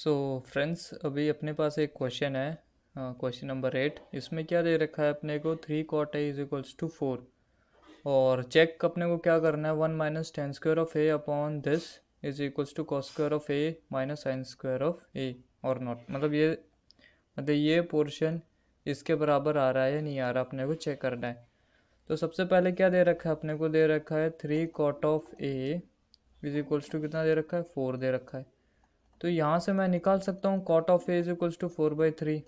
So friends, अभी अपने पास एक क्वेश्चन है, क्वेश्चन नंबर 8। इसमें क्या दे रखा है अपने को, 3 cot a = 4। और चेक अपने को क्या करना है, 1 - tan² of a upon this is equals to cos² of a - sin² of a और नॉट। मतलब ये पोर्शन इसके बराबर आ रहा है या नहीं आ रहा, अपने को चेक करना है। तो सबसे पहले क्या दे रखा है अपने को, दे रखा है 3 cot ऑफ a कितना दे रखा है, 4 दे रखा है। तो यहाँ से मैं निकाल सकता हूँ cot ऑफ a = 4/3।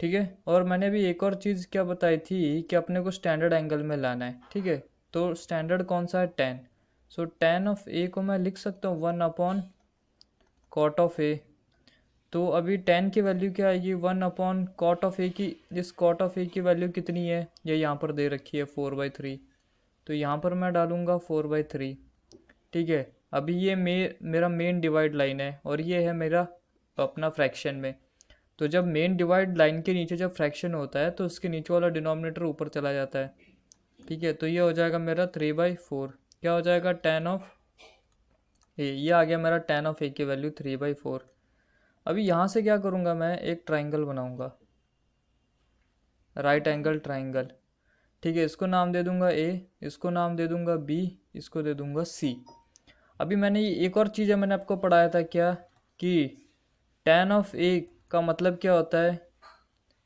ठीक है। और मैंने भी एक और चीज़ क्या बताई थी कि अपने को स्टैंडर्ड एंगल में लाना है। ठीक है। तो स्टैंडर्ड कौन सा है, tan। So tan of a को मैं लिख सकता हूँ 1/cot ऑफ a। तो अभी tan की वैल्यू क्या आएगी, 1/cot ऑफ a की। इस cot ऑफ a की वैल्यू कितनी है, ये यहाँ पर दे रखी है 4/3। तो यहाँ पर मैं डालूँगा 4/3। ठीक है। अभी ये मेरा मेन डिवाइड लाइन है और ये है मेरा अपना फ्रैक्शन में। तो जब मेन डिवाइड लाइन के नीचे जब फ्रैक्शन होता है तो उसके नीचे वाला डिनोमिनेटर ऊपर चला जाता है। ठीक है। तो ये हो जाएगा मेरा 3/4। क्या हो जाएगा, tan ऑफ ए। ये आ गया मेरा tan ऑफ ए की वैल्यू 3/4। अभी यहाँ से क्या करूँगा, मैं एक ट्राइंगल बनाऊँगा, राइट एंगल ट्राइंगल। ठीक है। इसको नाम दे दूंगा ए, इसको नाम दे दूंगा बी, इसको दे दूंगा सी। अभी मैंने ये एक और चीज़ है, मैंने आपको पढ़ाया था क्या, कि tan ऑफ ए का मतलब क्या होता है,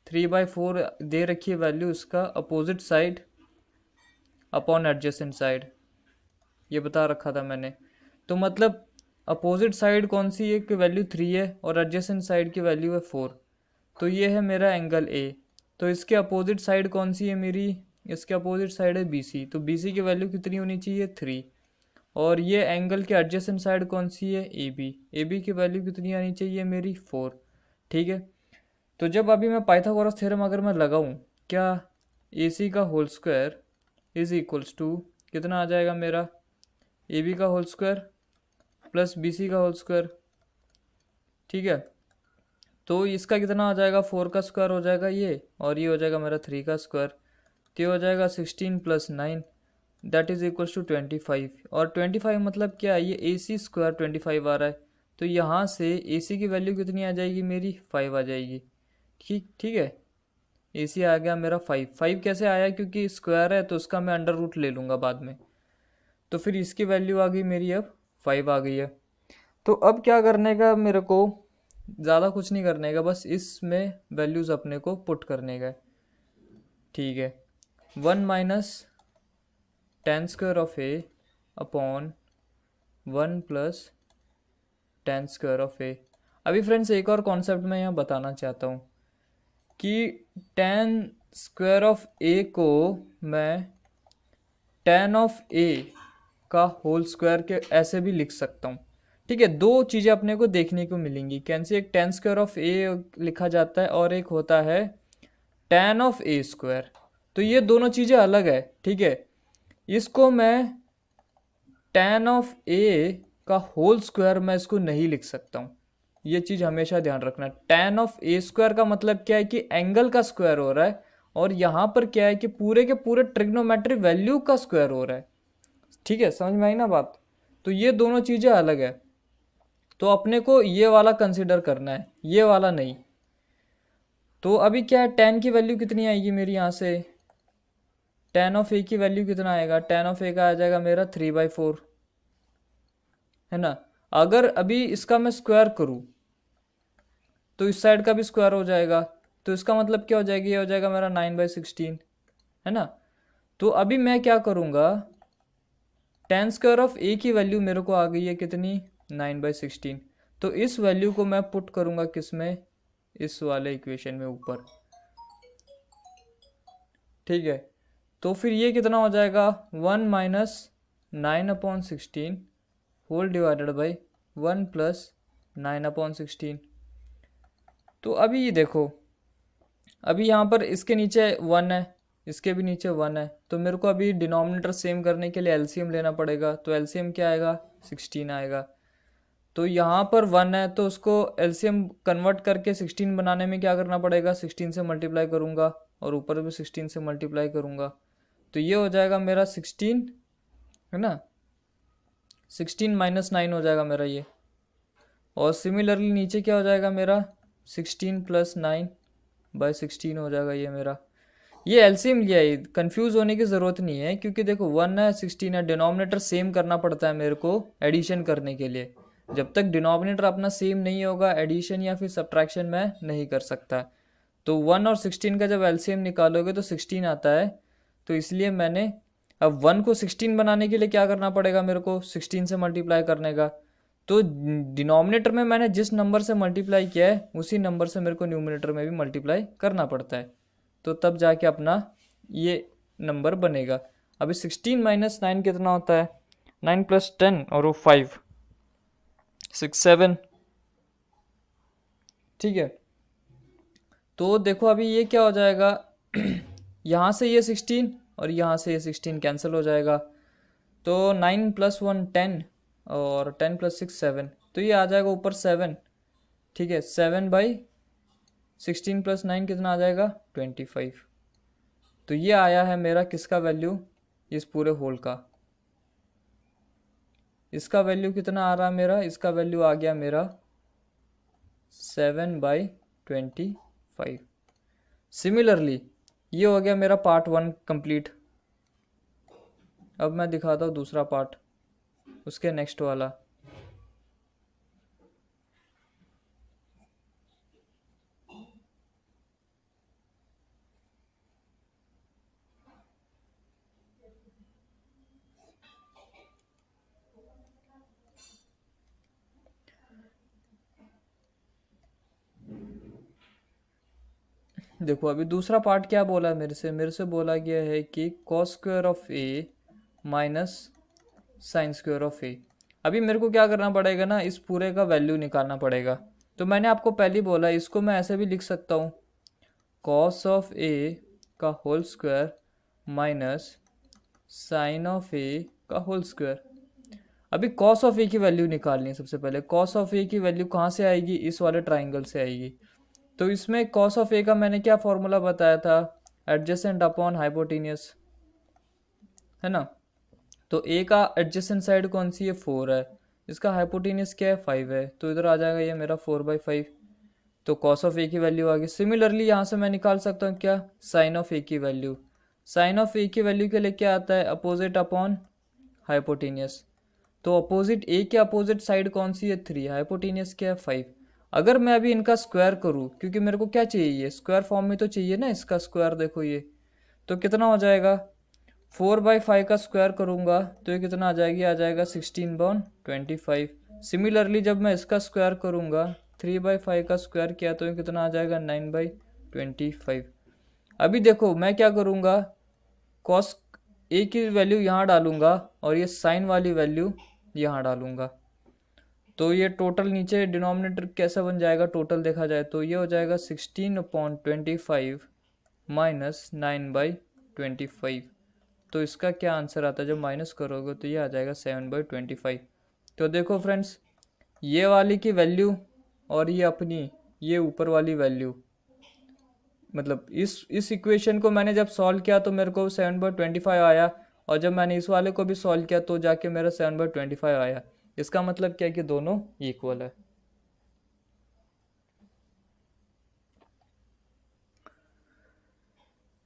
3/4 दे रखी है वैल्यू, उसका opposite side upon adjacent side, ये बता रखा था मैंने। तो मतलब अपोजिट साइड कौन सी है कि वैल्यू 3 है और एडजेसेंट साइड की वैल्यू है 4। तो ये है मेरा एंगल ए। तो इसके अपोजिट साइड कौन सी है मेरी, इसके अपोजिट साइड है बी सी। तो बी सी की वैल्यू कितनी होनी चाहिए, 3। और ये एंगल के एडजेसेंट साइड कौन सी है, ए बी। ए बी की वैल्यू कितनी आनी चाहिए मेरी, 4। ठीक है। तो जब अभी मैं पाइथागोरस थ्योरम अगर मैं लगाऊं, क्या ए सी का whole square is equals to कितना आ जाएगा मेरा, ए बी का whole square plus B C का होल स्क्वायर। ठीक है। तो इसका कितना आ जाएगा, 4 का स्क्वायर हो जाएगा ये, और ये हो जाएगा मेरा 3 का स्क्वायर। तो ये हो जाएगा 16 + 9 दैट इज इक्वल्स टू 25। और 25 मतलब क्या है, ये ए सी स्क्वायर 25 आ रहा है। तो यहाँ से ए सी की वैल्यू कितनी आ जाएगी मेरी, 5 आ जाएगी। ठीक ठीक है। ए सी आ गया मेरा 5। 5 कैसे आया, क्योंकि स्क्वायर है तो उसका मैं अंडर रूट ले लूँगा बाद में। तो फिर इसकी वैल्यू आ गई मेरी, अब 5 आ गई है। तो अब क्या करने का मेरे को, ज़्यादा कुछ नहीं करने का, बस इसमें वैल्यूज़ अपने को पुट करने का है। ठीक है। 1 - tan² of a upon 1 + tan² of a। अभी फ्रेंड्स एक और कॉन्सेप्ट मैं यहाँ बताना चाहता हूँ कि tan² ऑफ a को मैं tan ऑफ a का होल स्क्वायर के ऐसे भी लिख सकता हूँ। ठीक है। दो चीज़ें अपने को देखने को मिलेंगी, कैसे, एक tan² ऑफ a लिखा जाता है और एक होता है tan ऑफ a²। तो ये दोनों चीज़ें अलग है। ठीक है। इसको मैं tan ऑफ a का होल स्क्वायर मैं इसको नहीं लिख सकता हूँ, ये चीज़ हमेशा ध्यान रखना। tan ऑफ a² का मतलब क्या है कि एंगल का स्क्वायर हो रहा है, और यहाँ पर क्या है कि पूरे के पूरे ट्रिग्नोमेट्रिक वैल्यू का स्क्वायर हो रहा है। ठीक है, समझ में आई ना बात। तो ये दोनों चीज़ें अलग है। तो अपने को ये वाला कंसिडर करना है, ये वाला नहीं। तो अभी क्या है, tan की वैल्यू कितनी आएगी मेरी यहाँ से, tan ऑफ a की वैल्यू कितना आएगा, tan ऑफ a का आ जाएगा मेरा 3/4, है ना। अगर अभी इसका मैं स्क्वायर करूँ तो इस साइड का भी स्क्वायर हो जाएगा। तो इसका मतलब क्या हो जाएगा, ये हो जाएगा मेरा 9/16, है ना। तो अभी मैं क्या करूँगा, tan² ऑफ a की वैल्यू मेरे को आ गई है कितनी, 9/16। तो इस वैल्यू को मैं पुट करूँगा किस में, इस वाले इक्वेशन में ऊपर। ठीक है। तो फिर ये कितना हो जाएगा, 1 - 9/16 होल डिवाइडेड बाई 1 + 9/16। तो अभी ये देखो, अभी यहाँ पर इसके नीचे 1 है, इसके भी नीचे 1 है। तो मेरे को अभी डिनोमिनेटर सेम करने के लिए एलसीएम लेना पड़ेगा। तो एलसीएम क्या आएगा, 16 आएगा। तो यहाँ पर 1 है तो उसको एलसीएम कन्वर्ट करके 16 बनाने में क्या करना पड़ेगा, 16 से मल्टीप्लाई करूँगा और ऊपर भी 16 से मल्टीप्लाई करूँगा। तो ये हो जाएगा मेरा 16, है ना, 16 - 9 हो जाएगा मेरा ये। और सिमिलरली नीचे क्या हो जाएगा मेरा 16 + 9/16 हो जाएगा ये मेरा। ये एलसीएम लिया है, कंफ्यूज होने की ज़रूरत नहीं है, क्योंकि देखो 1 है 16 है, डिनोमिनेटर सेम करना पड़ता है मेरे को एडिशन करने के लिए। जब तक डिनोमिनेटर अपना सेम नहीं होगा एडिशन या फिर सब्ट्रैक्शन मैं नहीं कर सकता। तो 1 और 16 का जब एलसीएम निकालोगे तो 16 आता है। तो इसलिए मैंने अब 1 को 16 बनाने के लिए क्या करना पड़ेगा, मेरे को 16 से मल्टीप्लाई करने का। तो डिनोमिनेटर में मैंने जिस नंबर से मल्टीप्लाई किया है उसी नंबर से मेरे को न्यूमिनेटर में भी मल्टीप्लाई करना पड़ता है। तो तब जाके अपना ये नंबर बनेगा। अभी 16 - 9 कितना होता है, 9 + 10 और वो 5 6 7। ठीक है, तो देखो अभी ये क्या हो जाएगा यहाँ से ये 16 और यहाँ से ये 16 कैंसिल हो जाएगा। तो 9 + 1 10 और 10 + 6 7, तो ये आ जाएगा ऊपर 7। ठीक है, 7/16 + 9 कितना आ जाएगा 25। तो ये आया है मेरा किसका वैल्यू, इस पूरे होल का। इसका वैल्यू कितना आ रहा है मेरा, इसका वैल्यू आ गया मेरा 7/25। सिमिलरली ये हो गया मेरा पार्ट 1 कंप्लीट। अब मैं दिखाता हूँ दूसरा पार्ट, उसके नेक्स्ट वाला। देखो अभी दूसरा पार्ट क्या बोला है मेरे से बोला गया है कि cos square of A minus sine square of A. अभी मेरे को क्या करना पड़ेगा ना, इस पूरे का वैल्यू निकालना पड़ेगा। तो मैंने आपको पहले बोला इसको मैं ऐसे भी लिख सकता हूँ, cos ऑफ ए का whole square minus sine of A का होल स्क्वायर। अभी cos ऑफ ए की वैल्यू निकालनी है। सबसे पहले cos ऑफ ए की वैल्यू कहाँ से आएगी, इस वाले ट्राइंगल से आएगी। तो इसमें cos ऑफ ए का मैंने क्या फॉर्मूला बताया था, एडजेसेंट अपॉन हाइपोटेनियस, है ना। तो ए का एडजेसेंट साइड कौन सी है, 4 है। इसका हाइपोटेनियस क्या है, 5 है। तो इधर आ जाएगा ये मेरा 4/5। तो cos ऑफ ए की वैल्यू आ गई। सिमिलरली यहाँ से मैं निकाल सकता हूँ क्या, साइन ऑफ ए की वैल्यू। साइन ऑफ ए की वैल्यू के लिए क्या आता है, अपोजिट अपॉन हाइपोटेनियस। तो अपोजिट ए के अपोजिट साइड कौन सी है, 3, हाइपोटेनियस क्या है 5। अगर मैं अभी इनका स्क्वायर करूँ, क्योंकि मेरे को क्या चाहिए, ये स्क्वायर फॉर्म में तो चाहिए ना इसका स्क्वायर। देखो ये तो कितना हो जाएगा, 4/5 का स्क्वायर करूँगा तो ये कितना आ जाएगी, आ जाएगा 16/25। सिमिलरली जब मैं इसका स्क्वायर करूँगा 3/5 का स्क्वायर किया तो ये कितना आ जाएगा 9/25। अभी देखो मैं क्या करूँगा, कॉस ए की वैल्यू यहाँ डालूंगा और ये साइन वाली वैल्यू यहाँ डालूंगा। तो ये टोटल नीचे डिनोमिनेटर कैसा बन जाएगा, टोटल देखा जाए तो ये हो जाएगा 16/25 माइनस 9/25। तो इसका क्या आंसर आता है, जब माइनस करोगे तो ये आ जाएगा 7/25। तो देखो फ्रेंड्स, ये वाली की वैल्यू और ये अपनी ये ऊपर वाली वैल्यू, मतलब इस इक्वेशन को मैंने जब सॉल्व किया तो मेरे को 7/25 आया, और जब मैंने इस वाले को भी सॉल्व किया तो जाके मेरा 7/25 आया। इसका मतलब क्या है कि दोनों इक्वल है।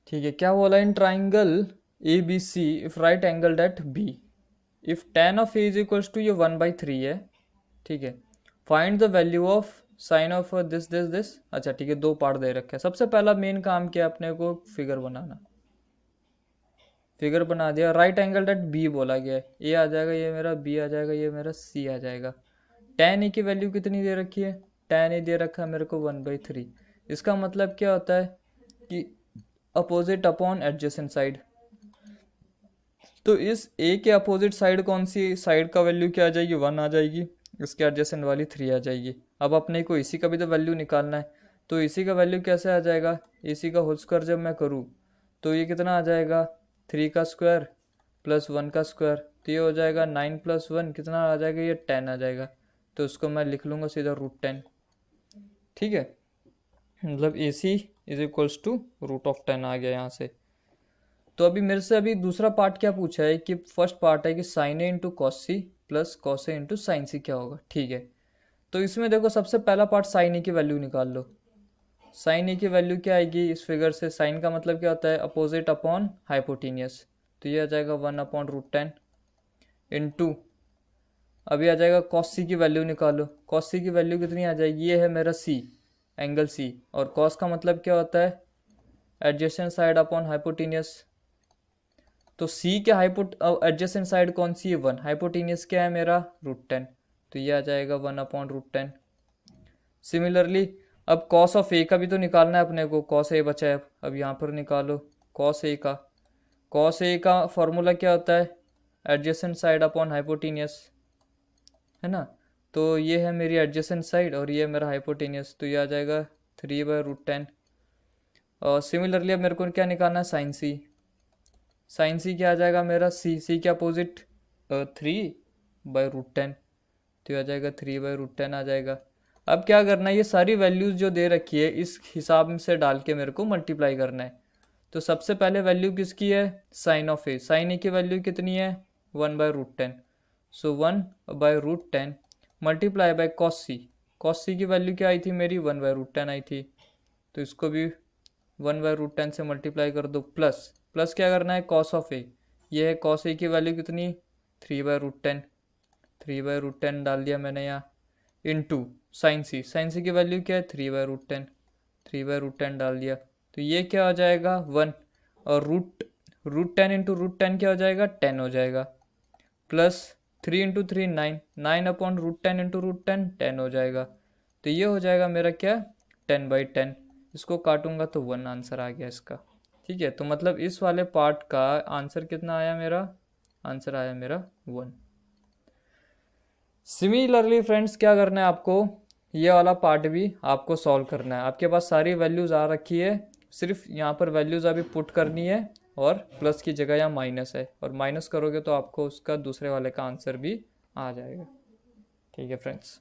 ठीक है, क्या बोला, in triangle A B C if right angle at B, if tan of A is equals to ये 1/3 है। ठीक है, find the value of sine of this this this. अच्छा ठीक है, दो पार्ट दे रखे हैं। सबसे पहला मेन काम किया अपने को, फिगर बनाना। फिगर बना दिया, राइट एंगल एट बी बोला गया है। ए आ जाएगा ये मेरा, बी आ जाएगा ये मेरा, सी आ जाएगा। tan ए की वैल्यू कितनी दे रखी है, tan ए दे रखा है मेरे को 1/3। इसका मतलब क्या होता है कि अपोजिट अपॉन एडजेसेंट साइड। तो इस ए के अपोजिट साइड कौन सी साइड का वैल्यू क्या आ जाएगी, 1 आ जाएगी। इसके एडजेसेंट वाली 3 आ जाएगी। अब अपने को इसी का भी तो वैल्यू निकालना है। तो इसी का वैल्यू कैसे आ जाएगा, इसी का होल स्क्वायर जब मैं करूँ तो ये कितना आ जाएगा, 3 का स्क्वायर प्लस 1 का स्क्वायर। तो ये हो जाएगा 9 + 1 कितना आ जाएगा, ये 10 आ जाएगा। तो उसको मैं लिख लूँगा सीधा √10। ठीक है, मतलब ए सी इज इक्वल्स टू √10 आ गया यहाँ से। तो अभी मेरे से अभी दूसरा पार्ट क्या पूछा है कि फर्स्ट पार्ट है कि sine A into cos C plus cos A into sine C क्या होगा। ठीक है, तो इसमें देखो सबसे पहला पार्ट साइन ए की वैल्यू निकाल लो। साइन ए की वैल्यू क्या आएगी इस फिगर से? साइन का मतलब क्या होता है? Opposite upon hypotenuse. तो ये आ जाएगा 1/√10 इंटू, अभी आ जाएगा कॉस सी की वैल्यू निकालो। कॉस सी की वैल्यू कितनी आ जाएगी? ये है मेरा सी, एंगल सी, और कॉस का मतलब क्या होता है? Adjacent side upon hypotenuse. तो सी के एडजेसेंट साइड कौन सी है? 1। हाइपोटेनियस क्या है मेरा? √10। तो ये आ जाएगा 1/√10। सिमिलरली अब कॉस ऑफ ए का भी तो निकालना है अपने को। कॉस ए बचा है, अब यहाँ पर निकालो कॉस ए का। कॉस ए का फॉर्मूला क्या होता है? एडजेसेंट साइड अपॉन हाइपोटेनियस, है ना। तो ये है मेरी एडजेसेंट साइड और ये है मेरा हाइपोटेनियस। तो ये आ जाएगा 3/√10। और सिमिलरली अब मेरे को क्या निकालना है? साइन सी। साइन सी क्या आ जाएगा मेरा? सी के अपोजिट 3/√10। तो ये आ जाएगा 3/√10 आ जाएगा। अब क्या करना है? ये सारी वैल्यूज जो दे रखी है इस हिसाब से डाल के मेरे को मल्टीप्लाई करना है। तो सबसे पहले वैल्यू किसकी है? Sine of A. Sine A की वैल्यू कितनी है? 1/√10। So 1/√10 multiply by cos C. Cos C की वैल्यू क्या आई थी मेरी? 1/√10 आई थी। तो इसको भी 1/√10 से मल्टीप्लाई कर दो। प्लस प्लस क्या करना है? कॉस ऑफ ए। ये है कॉस ए की वैल्यू कितनी? 3/√10। 3/√10 डाल दिया मैंने यहाँ, इंटू साइन सी। साइन सी की वैल्यू क्या है? 3/√10। 3/√10 डाल दिया। तो ये क्या हो जाएगा? 1। और √10 इंटू √10 क्या हो जाएगा? 10 हो जाएगा। प्लस 3 इंटू 3 9, 9/√10 इंटू √10 10 हो जाएगा। तो ये हो जाएगा मेरा क्या? 10/10। इसको काटूंगा तो 1 आंसर आ गया इसका। ठीक है, तो मतलब इस वाले पार्ट का आंसर कितना आया मेरा? आंसर आया मेरा 1। सिमिलरली फ्रेंड्स क्या करना है आपको? ये वाला पार्ट भी आपको सॉल्व करना है। आपके पास सारी वैल्यूज़ आ रखी है, सिर्फ यहाँ पर वैल्यूज़ अभी पुट करनी है और प्लस की जगह यहाँ माइनस है, और माइनस करोगे तो आपको उसका दूसरे वाले का आंसर भी आ जाएगा। ठीक है फ्रेंड्स।